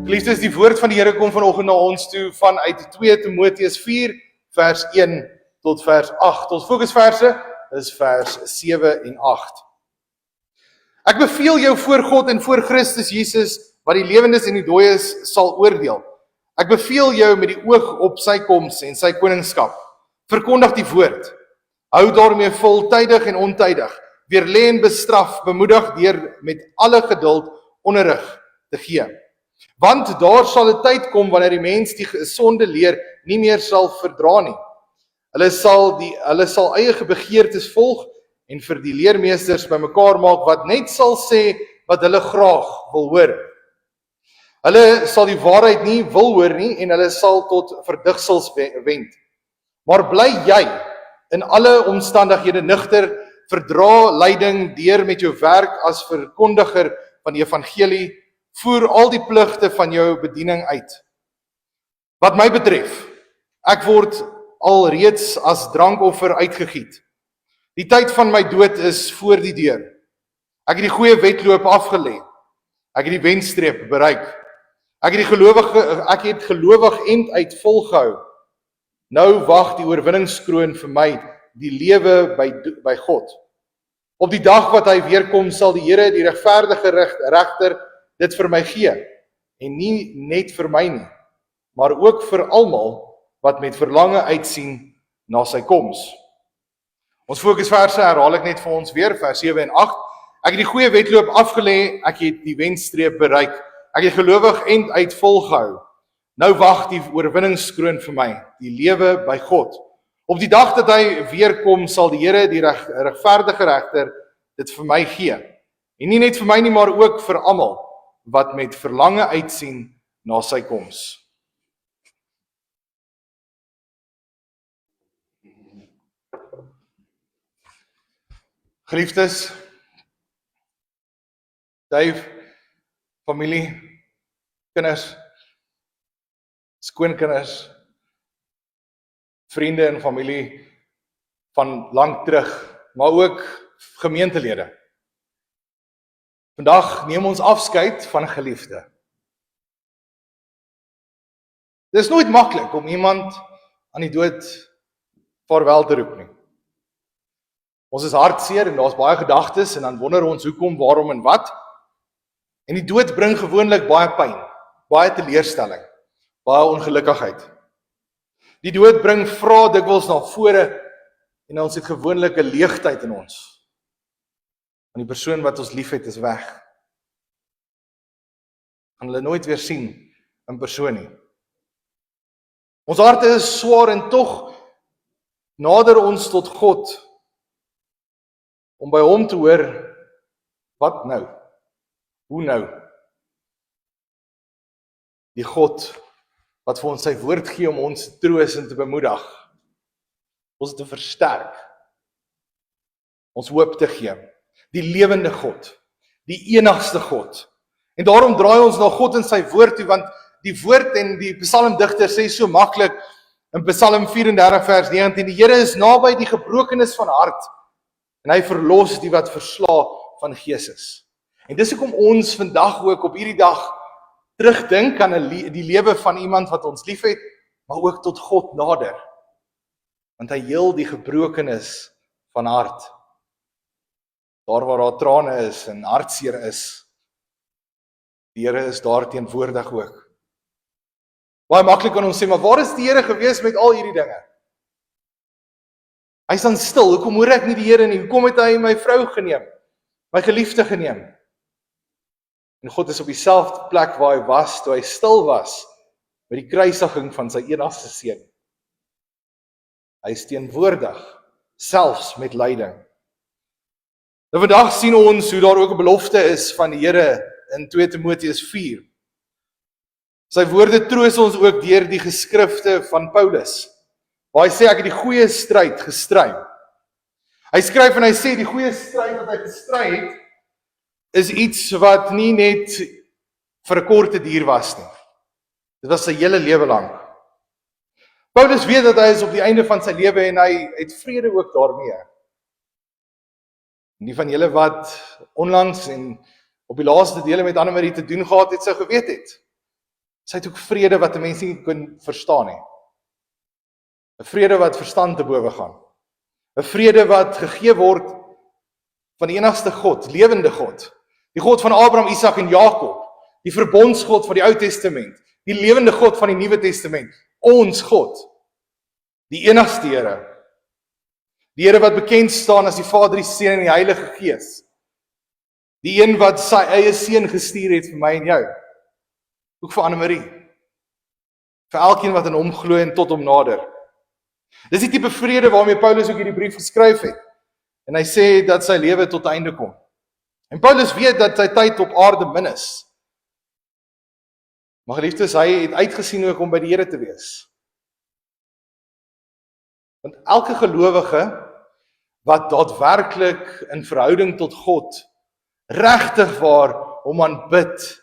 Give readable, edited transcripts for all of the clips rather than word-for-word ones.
Geliefdes, die woord van die Here kom vanoggend na ons toe vanuit 2 Timoteus 4 vers 1 tot vers 8. Ons fokusverse is vers 7 en 8. Ek beveel jou voor God en voor Christus Jesus, wat die lewendes en die dooies sal oordeel. Ek beveel jou met die oog op sy koms en sy koningskap. Verkondig die woord. Hou daarmee vol tydig en ontydig. Weerlê en bestraf, bemoedig deur met alle geduld onderrig te gee. Want daar sal 'n tyd kom wanneer die mens die gesonde leer nie meer sal verdra nie. Hulle sal eie begeertes volg en vir die leermeesters bymekaar maak wat net sal sê wat hulle graag wil hoor. Hulle sal die waarheid nie wil hoor nie en hulle sal tot verdigsels wend. Maar bly jy in alle omstandighede nugter, verdra lyding deur met jou werk as verkondiger van die evangelie, voer al die pligte van jou bediening uit. Wat my betref, ek word alreeds as drankoffer uitgegiet. Die tyd van my dood is voor die deur. Ek het die goeie wedloop afgelê. Ek het die wenstreep bereik. Ek het gelowig end uit volgehou. Nou wag die oorwinningskroon vir my, die lewe by God. Op die dag wat hy weer kom, sal die Here, die regverdige regter, dit vir my gee. En nie net vir my nie, maar ook vir almal wat met verlange uitsien na sy koms. Ons fokusverse herhaal ek net vir ons weer, vers 7 en 8. Ek het die goeie wedloop afgelê, ek het die wenstreep bereik. Ek het gelowig end uit volgehou. Nou wag die oorwinningskroon vir my, die lewe by God. Op die dag dat hy weer kom, sal die Here, die regverdige regter, dit vir my gee. En nie net vir my nie, maar ook vir almal wat met verlange uitsien na sy koms. Geliefdes, Dave, familie, kinders, skoonkinders, vriende en familie van lank terug, maar ook gemeentelede. Vandag neem ons afskeid van 'n geliefde. Dit is nooit maklik om iemand aan die dood vaarwel te roep nie. Ons is hartseer en daar's baie gedagtes en dan wonder ons hoekom, waarom en wat. En die dood bring gewoonlik baie pyn, baie teleurstelling, baie ongelukkigheid. Die dood bring vrae dikwels na vore en ons het gewoonlik 'n leegtyd in ons. Want die persoon wat ons liefhet is weg. Gaan hulle nooit weer sien in persoon nie. Ons harte is swaar en tog nader ons tot God om by hom te hoor, wat nou? Hoe nou? Die God wat vir ons sy woord gee om ons te troos en te bemoedig, ons te versterk, ons hoop te gee. Die lewende God, die enigste God. En daarom draai ons na God in sy woord toe, want die woord en die psalmdigter sê so maklik in Psalm 34 vers 19, die Here is naby die gebrokenes van hart, en hy verlos die wat versla van gees is. En dis hoekom ons vandag ook op hierdie dag terugdink aan die lewe van iemand wat ons liefhet, maar ook tot God nader. Want hy heel die gebrokenes van hart. Daar waar daar trane is en hartseer is, die Here is daar teenwoordig ook. Baie maklik kan ons sê, maar waar is die Here gewees met al hierdie dinge? Hy staan stil, hoekom hoor ek nie die Here nie? Hoekom het hy my vrou geneem? My geliefde geneem? En God is op dieselfde plek waar hy was, toe hy stil was, met die kruisiging van sy enigste seun. Hy is teenwoordig, selfs met lyding. Nou vandag sien ons hoe daar ook 'n belofte is van die Here in 2 Timoteus 4. Sy woorde troos ons ook deur die geskrifte van Paulus, waar hy sê, ek het die goeie stryd gestry. Hy skryf en hy sê, die goeie stryd wat hy gestry het, is iets wat nie net vir 'n korte duur was nie. Dit was sy hele lewe lank. Paulus weet dat hy is op die einde van sy lewe en hy het vrede ook daarmee. Die van julle wat onlangs en op die laaste dele met Anne Marie te doen gehad het, sou geweet het Sy het ook vrede wat 'n mens nie kan verstaan nie. 'n Vrede wat verstand te bowe gaan. 'n Vrede wat gegee word van die enigste God, lewende God. Die God van Abraham, Isak en Jakob. Die verbondsgod van die Ou Testament. Die lewende God van die Nuwe Testament. Ons God. Die enigste Here. Die Here wat bekend staan as die Vader, die Seun en die Heilige Gees. Die een wat sy eie seun gestuur het vir my en jou. Ook vir Annemarie. Vir elkeen wat in hom glo en tot hom nader. Dis die tipe vrede waarmee Paulus ook hierdie brief geskryf het. En hy sê dat sy lewe tot einde kom. En Paulus weet dat sy tyd op aarde min is. Maar geliefdes, hy het uitgesien ook om by die Here te wees. Want elke gelowige wat daadwerklik in verhouding tot God regtig waar hom aanbid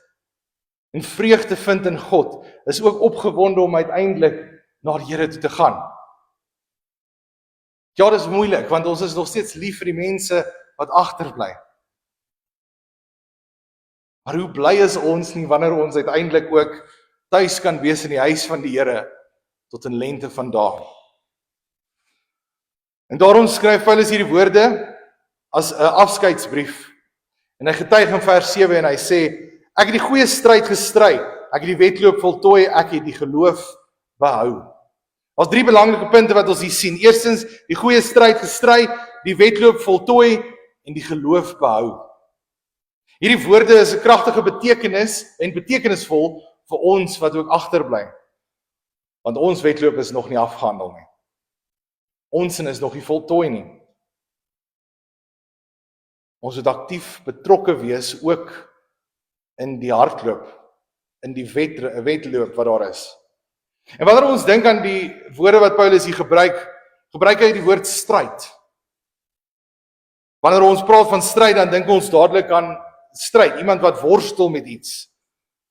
en vreugde vind in God, is ook opgewonde om uiteindelik na die Here toe te gaan. Ja, dit is moeilik, want ons is nog steeds lief vir die mense wat agterbly. Maar hoe bly is ons nie wanneer ons uiteindelik ook tuis kan wees in die huis van die Here tot in lengte van dae. En daarom skryf Paulus hierdie woorde as 'n afskeidsbrief. En hy getuig in vers 7 en hy sê, ek het die goeie stryd gestry, ek het die wedloop voltooi, ek het die geloof behou. Daar's 3 belangrike punte wat ons hier sien. Eerstens, die goeie stryd gestry, die wedloop voltooi en die geloof behou. Hierdie woorde is 'n kragtige betekenis en betekenisvol vir ons wat ook agterbly. Want ons wedloop is nog nie afgehandel nie. Ons is nog nie voltooi nie. Ons moet aktief betrokke wees ook in die hardloop, in die wedloop wat daar is. En wanneer ons dink aan die woorde wat Paulus hier gebruik hy die woord stryd. Wanneer ons praat van stryd, dan dink ons dadelik aan stryd, iemand wat worstel met iets.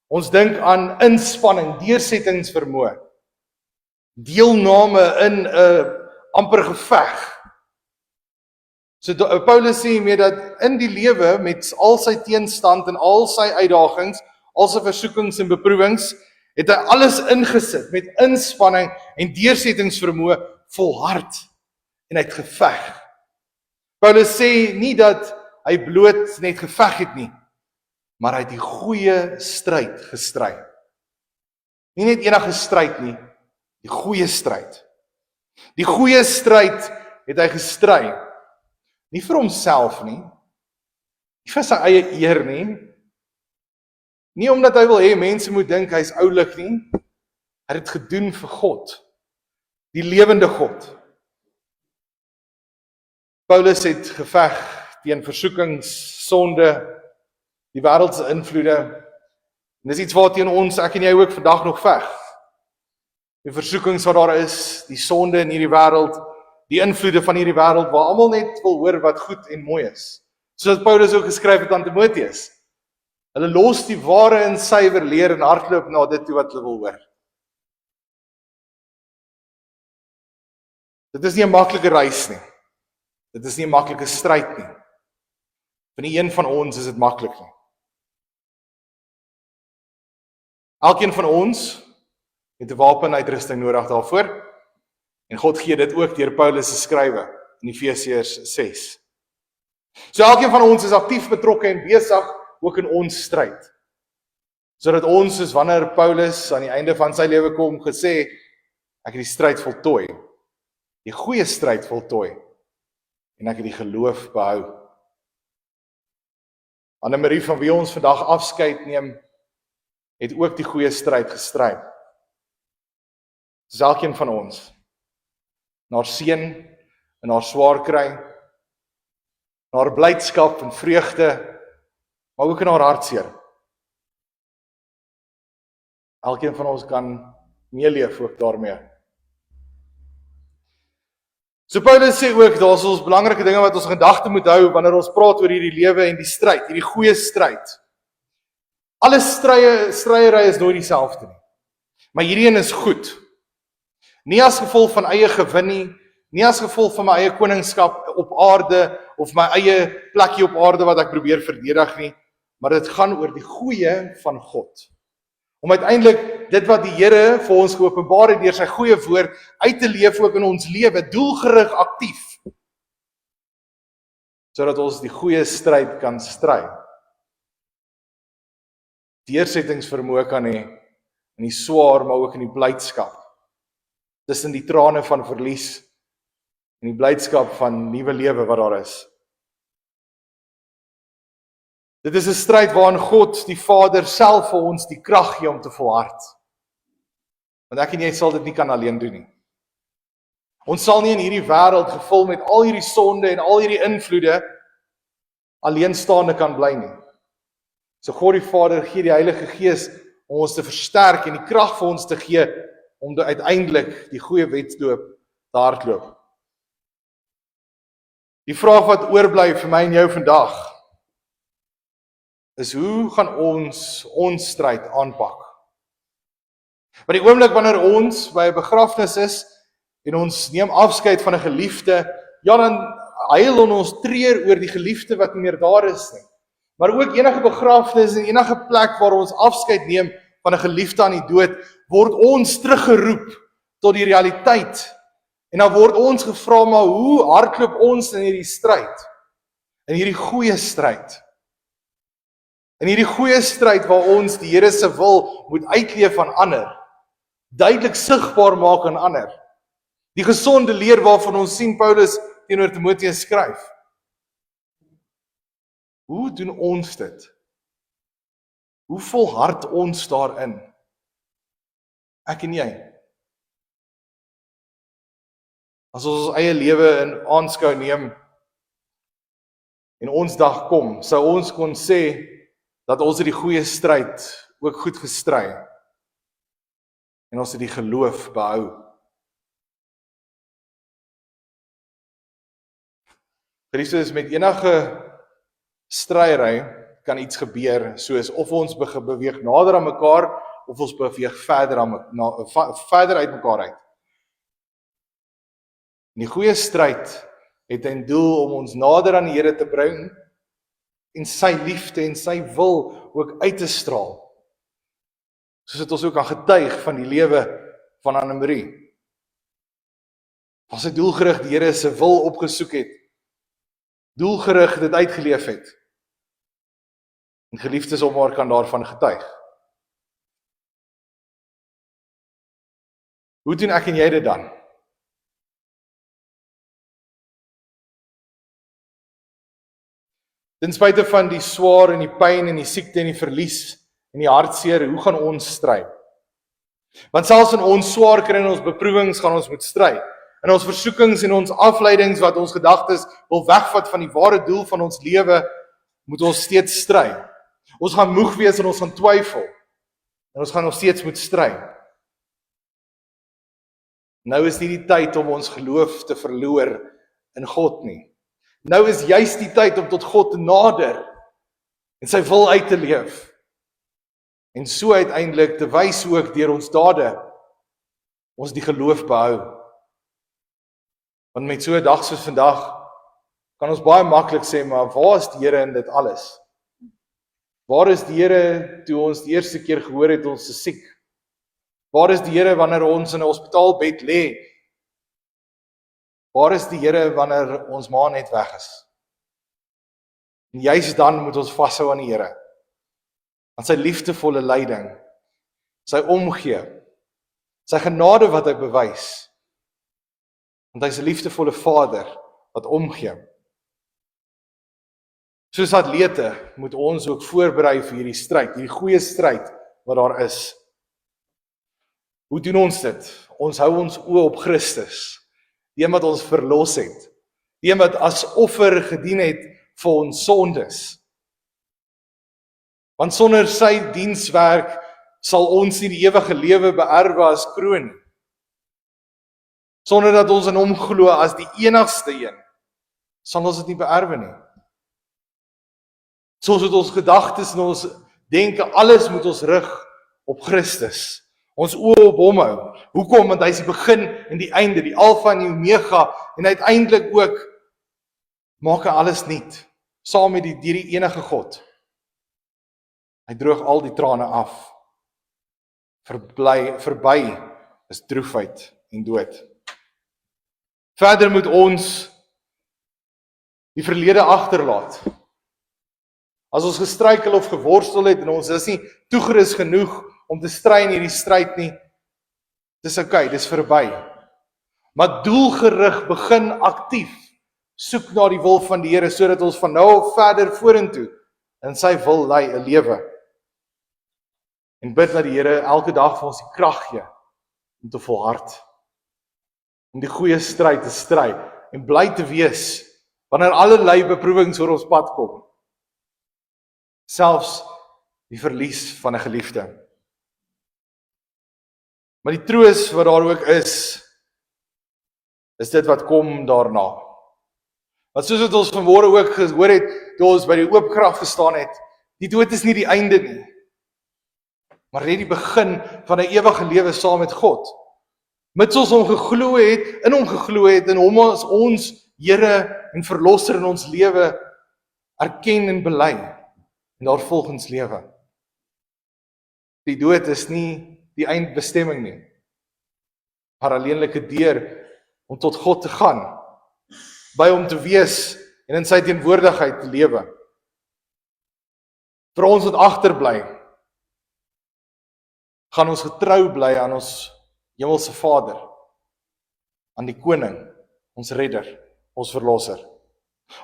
Ons dink aan inspanning, deursettingsvermoë, deelname in 'n amper geveg. So Paulus sê hiermee dat in die lewe met al sy teenstand en al sy uitdagings, al sy versoekings en beproewings, het hy alles ingesit met inspanning en deursettingsvermoë volhard en hy het geveg. Paulus sê nie dat hy bloot net geveg het nie, maar hy het die goeie stryd gestry. Nie net enige stryd nie, die goeie stryd. Die goeie stryd het hy gestry. Nie vir homself nie, nie vir sy eie eer nie omdat hy wil hê mense moet dink hy is oulik nie, hy het dit gedoen vir God, die lewende God. Paulus het geveg teen versoekings, sonde, die wêreldse invloede, en dis iets waarteen ons, ek en jy ook vandag nog veg. Die versoekings wat daar is, die sonde in hierdie wêreld, die invloede van hierdie wêreld waar almal net wil hoor wat goed en mooi is. Soos Paulus ook geskryf het aan Timoteus. Hulle los die ware en suiwer leer en hardloop na dit toe wat hulle wil hoor. Dit is nie 'n maklike reis nie. Dit is nie 'n maklike stryd nie. Vir nie een van ons is dit maklik nie. Elkeen van ons het 'n wapenuitrusting nodig daarvoor. En God gee dit ook deur Paulus se skrywe in Efesiërs 6. So elkeen van ons is aktief betrokke en besig ook in ons stryd. Sodat ons, soos wanneer Paulus aan die einde van sy lewe kom, gesê, ek het die stryd voltooi, die goeie stryd voltooi, en ek het die geloof behou. Annemarie, van wie ons vandag afskeid neem, het ook die goeie stryd gestry. Dis elkeen van ons. Na haar seën en haar swaar kry, na haar blydskap en vreugde, maar ook in haar hartseer. Elkeen van ons kan meeleef ook daarmee. So Paulus sê ook, daar is ons belangrike dinge wat ons in gedagte moet hou wanneer ons praat oor hierdie lewe en die stryd, hierdie goeie stryd. Alle stryery is nooit dieselfde nie. Maar hierdie een is goed. Nie as gevolg van eie gewin nie as gevolg van my eie koningskap op aarde of my eie plekkie op aarde wat ek probeer verdedig nie, maar dit gaan oor die goeie van God. om uiteindelik dit wat die Here vir ons geopenbaar het deur sy goeie woord uit te leef ook in ons lewe, doelgerig aktief, sodat ons die goeie stryd kan stry. Deursettingsvermoë kan hê in die swaar, maar ook in die blydskap, tussen die trane van verlies en die blydskap van nuwe lewe wat daar is. Dit is 'n stryd waarin God, die Vader, self vir ons die krag gee om te volhard. Want ek en jy sal dit nie kan alleen doen nie. Ons sal nie in hierdie wêreld gevul met al hierdie sonde en al hierdie invloede alleenstaande kan bly nie. So God die Vader gee die Heilige Gees om ons te versterk en die krag vir ons te gee om uiteindelik die goeie wedloop te hardloop. Die vraag wat oorbly vir my en jou vandag is, hoe gaan ons stryd aanpak? By die oomblik wanneer ons by 'n begrafnis is en ons neem afskeid van 'n geliefde, ja, dan huil ons treur oor die geliefde wat nie meer daar is nie. Maar ook enige begrafnis en enige plek waar ons afskeid neem van 'n geliefde aan die dood, word ons teruggeroep tot die realiteit. En dan word ons gevra, maar hoe hardloop ons in hierdie stryd? In hierdie goeie stryd. In hierdie goeie stryd waar ons die Here se wil moet uitleef aan ander, duidelik sigbaar maak aan ander. Die gesonde leer waarvan ons sien Paulus teenoor Timoteus skryf. Hoe doen ons dit? Hoe volhard ons daarin? Ek en jy. As ons eie lewe in aanskou neem en ons dag kom, sou ons kon sê dat ons het die goeie stryd ook goed gestry en ons het die geloof behou. Christus, met enige stryery kan iets gebeur, soos of ons beweeg nader aan mekaar of ons beweeg verder uit mekaar uit. En die goeie stryd het ten doel om ons nader aan die Here te bring en sy liefde en sy wil ook uit te straal. Soos dit ons ook kan getuig van die lewe van Annemarie. As sy doelgerig die Here se wil opgesoek het, doelgerig dit uitgeleef het. En geliefdes om haar kan daarvan getuig. Hoe doen ek en jy dit dan? Ten spyte van die swaar en die pyn en die siekte en die verlies en die hartseer, hoe gaan ons stry? Want selfs in ons swaar kry en ons beproewings gaan ons moet stry. In ons versoekings en ons afleidings wat ons gedagtes wil wegvat van die ware doel van ons lewe, moet ons steeds stry. Ons gaan moeg wees en ons gaan twyfel. En ons gaan nog steeds moet stry. Nou is nie die tyd om ons geloof te verloor in God nie. Nou is juist die tyd om tot God te nader en sy wil uit te leef. En so uiteindelik te wys ook deur ons dade ons die geloof behou. Want met so 'n dag soos vandag kan ons baie maklik sê, maar waar is die Here in dit alles? Waar is die Here toe ons die eerste keer gehoor het ons is siek? Waar is die Here wanneer ons in 'n hospitaalbed lê? Waar is die Here wanneer ons ma net weg is? En juist dan moet ons vashou aan die Here. Aan sy liefdevolle leiding, sy omgee, sy genade wat hy bewys. Want hy is 'n liefdevolle Vader wat omgee. Soos atlete moet ons ook voorberei vir hierdie stryd, hierdie goeie stryd wat daar is. Hoe doen ons dit? Ons hou ons oë op Christus, die een wat ons verlos het, die een wat as offer gedien het vir ons sondes. Want sonder sy dienswerk sal ons nie die ewige lewe beerwe as kroon. Sonder dat ons in hom glo as die enigste een, sal ons dit nie beerwe nie. Soos het ons gedagtes en ons denke, alles moet ons rig op Christus. Ons oë op hom hou. Hoekom? Want hy is die begin en die einde, die alfa en die omega, en uiteindelik ook maak hy alles nuut, saam met die enige God. Hy droog al die trane af. verby is droefheid en dood. Verder moet ons die verlede agterlaat. As ons gestruikel of geworstel het en ons is nie toegerus genoeg om te stry in hierdie stryd nie, dis oukei, dis verby. Maar doelgerig begin aktief soek na die wil van die Here sodat ons van nou af verder vorentoe in sy wil lei 'n lewe. En bid dat die Here elke dag vir ons die krag gee om te volhard, om die goeie stryd te stry en bly te wees wanneer allerlei beproewings oor ons pad kom. Selfs die verlies van 'n geliefde. Maar die troos wat daar ook is dit wat kom daarna. Want soos wat ons vanmôre ook gehoor het, toe ons by die oop graf gestaan het, die dood is nie die einde nie, maar net die begin van 'n ewige lewe saam met God. Mits ons hom geglo het, in hom geglo het, en hom as ons Here en Verlosser in ons lewe erken en bely, en daarvolgens lewe. Die dood is nie die eindbestemming nie, maar alleenlik 'n deur om tot God te gaan, by hom te wees en in sy teenwoordigheid te lewe. Vir ons wat agterbly, gaan ons getrou bly aan ons Hemelse Vader, aan die Koning, ons Redder, ons Verlosser.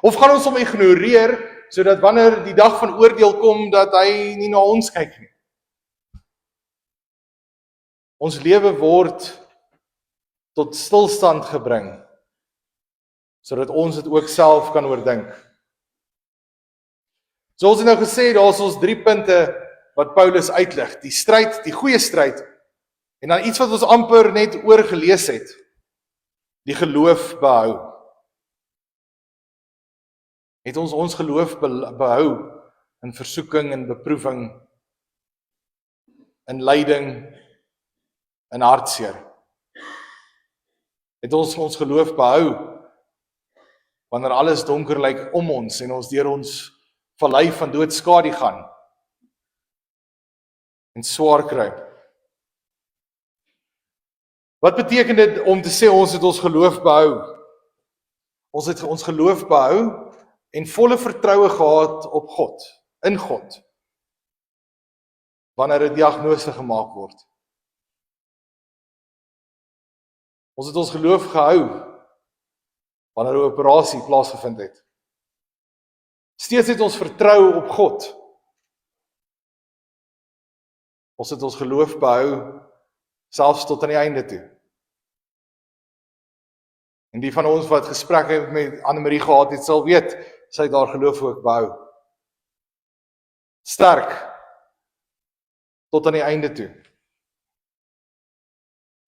Of gaan ons hom ignoreer, sodat wanneer die dag van oordeel kom, dat hy nie na ons kyk nie. Ons lewe word tot stilstand gebring, sodat ons dit ook self kan oordink. Soos ons nou gesê, daar is ons 3 punte wat Paulus uitlig. Die stryd, die goeie stryd, en dan iets wat ons amper net oorgelees het, die geloof behou. Het ons geloof behou in versoeking en beproewing, in lyding, in hartseer. Het ons geloof behou wanneer alles donker lyk om ons en ons deur ons vallei van doodskadu gaan en swaar kry. Wat beteken dit om te sê ons het ons geloof behou? Ons het ons geloof behou en volle vertroue gehad op God, in God, wanneer 'n diagnose gemaak word. Ons het ons geloof gehou wanneer 'n operasie plaasgevind het. Steeds het ons vertrou op God. Ons het ons geloof behou selfs tot aan die einde toe. En die van ons wat gesprekke met Anne-Marie gehad het, sal weet, sy het haar geloof ook behou. Sterk tot aan die einde toe.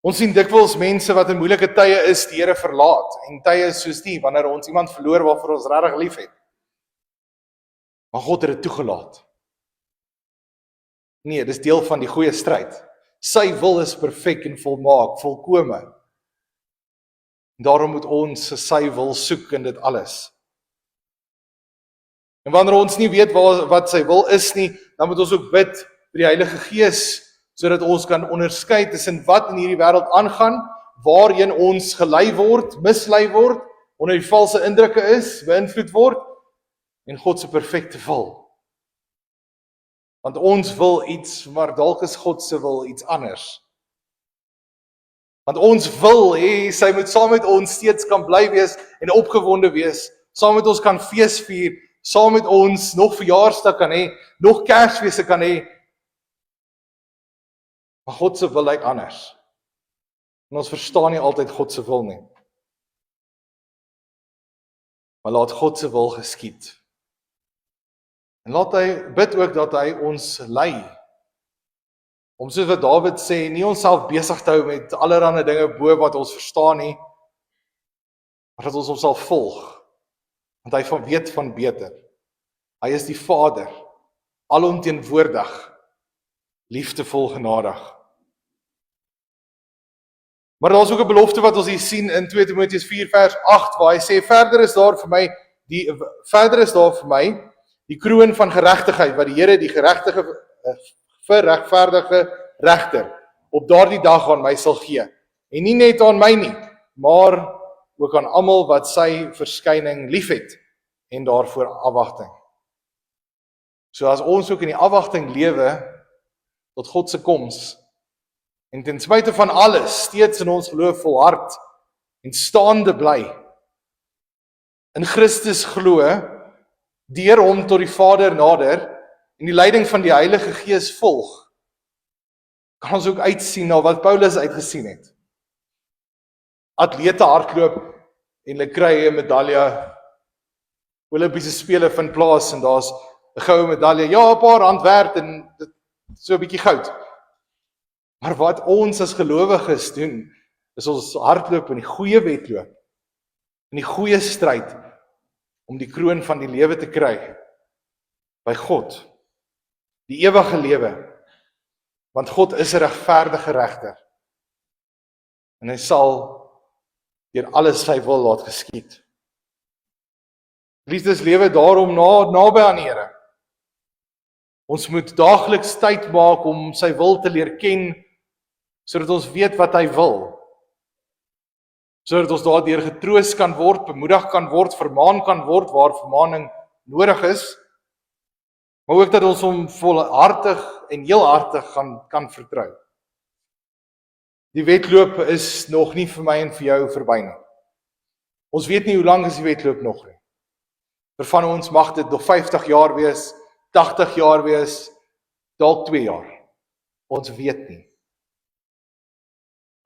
Ons sien dikwels mense wat in moeilike tye is, die Here verlaat, en tye is soos die, wanneer ons iemand verloor waarvoor ons regtig lief het. Maar God het dit toegelaat. Nee, dis deel van die goeie stryd. Sy wil is perfek en volmaak, volkome. Daarom moet ons sy wil soek in dit alles. En wanneer ons nie weet wat sy wil is nie, dan moet ons ook bid vir die Heilige Gees, sodat ons kan onderskei tussen wat in hierdie wêreld aangaan, waarheen ons gelei word, mislei word, onder die valse indrukke is, beïnvloed word, en God se perfekte wil. Want ons wil iets, maar dalk is God se wil iets anders. Want ons wil hê, sy moet saam met ons steeds kan bly wees en opgewonde wees, saam met ons kan fees vier, saam met ons nog verjaarsdag kan hê, nog Kersfeeste kan hê. Maar God se wil lyk anders. En ons verstaan nie altyd God se wil nie. Maar laat God se wil geskied. En laat hy bid ook dat hy ons lei. Om soos wat Dawid sê, nie onsself besig te hou met allerlei dinge bo wat ons verstaan nie, maar dat ons hom sal volg. Want hy weet van beter. Hy is die Vader, alomteenwoordig, liefdevol genadig. Maar daar is ook 'n belofte wat ons hier sien in 2 Timoteus 4 vers 8, waar hy sê, verder is daar vir my die kroon van geregtigheid, wat die Here, die geregtige, verregverdige regter, op daardie dag aan my sal gee. En nie net aan my nie, maar ook aan almal wat sy verskyning liefhet en daarvoor afwagting. So as ons ook in die afwagting lewe tot God se koms en ten spyte van alles steeds in ons geloof volhard en staande bly, in Christus glo, deur hom tot die Vader nader en die leiding van die Heilige Gees volg, kan ons ook uitsien na wat Paulus uitgesien het. Atlete hardloop en hulle kry 'n medalje. Olympiese spele vind plaas en daar's 'n goue medalje. Ja, 'n paar rand werd en dit so 'n bietjie goud. Maar wat ons as gelowiges doen, is ons hardloop in die goeie wedloop, in die goeie stryd om die kroon van die lewe te kry by God, die ewige lewe. Want God is 'n regverdige regter. En hy sal deur alles sy wil laat geskied. Liefdes lewe daarom naby aan die Here. Ons moet daagliks tyd maak om sy wil te leer ken, sodat ons weet wat hy wil. Sodat ons daardeur getroos kan word, bemoedig kan word, vermaan kan word waar vermaaning nodig is. Maar ook dat ons hom volhartig en heelhartig kan vertrou. Die wedloop is nog nie vir my en vir jou verby nie. Ons weet nie hoe lank is die wedloop nog nie. Vir van ons mag dit nog 50 jaar wees, 80 jaar wees, dalk 2 jaar. Ons weet nie.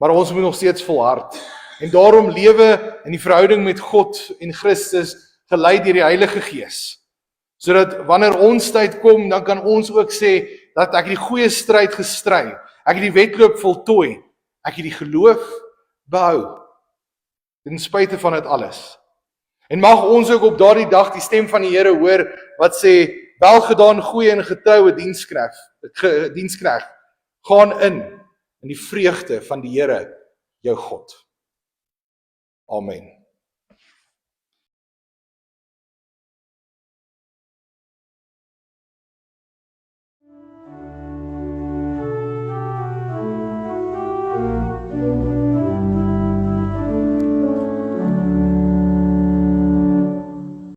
Maar ons moet nog steeds volhard. En daarom lewe in die verhouding met God en Christus gelei deur die Heilige Gees. Sodat wanneer ons tyd kom, dan kan ons ook sê dat ek die goeie stryd gestry, ek het die wedloop voltooi, ek het die geloof behou, ten spyte van dit alles. En mag ons ook op daardie dag die stem van die Here hoor, wat sê, welgedaan goeie en getroue diensknegt, gaan in die vreugde van die Here, jou God. Amen.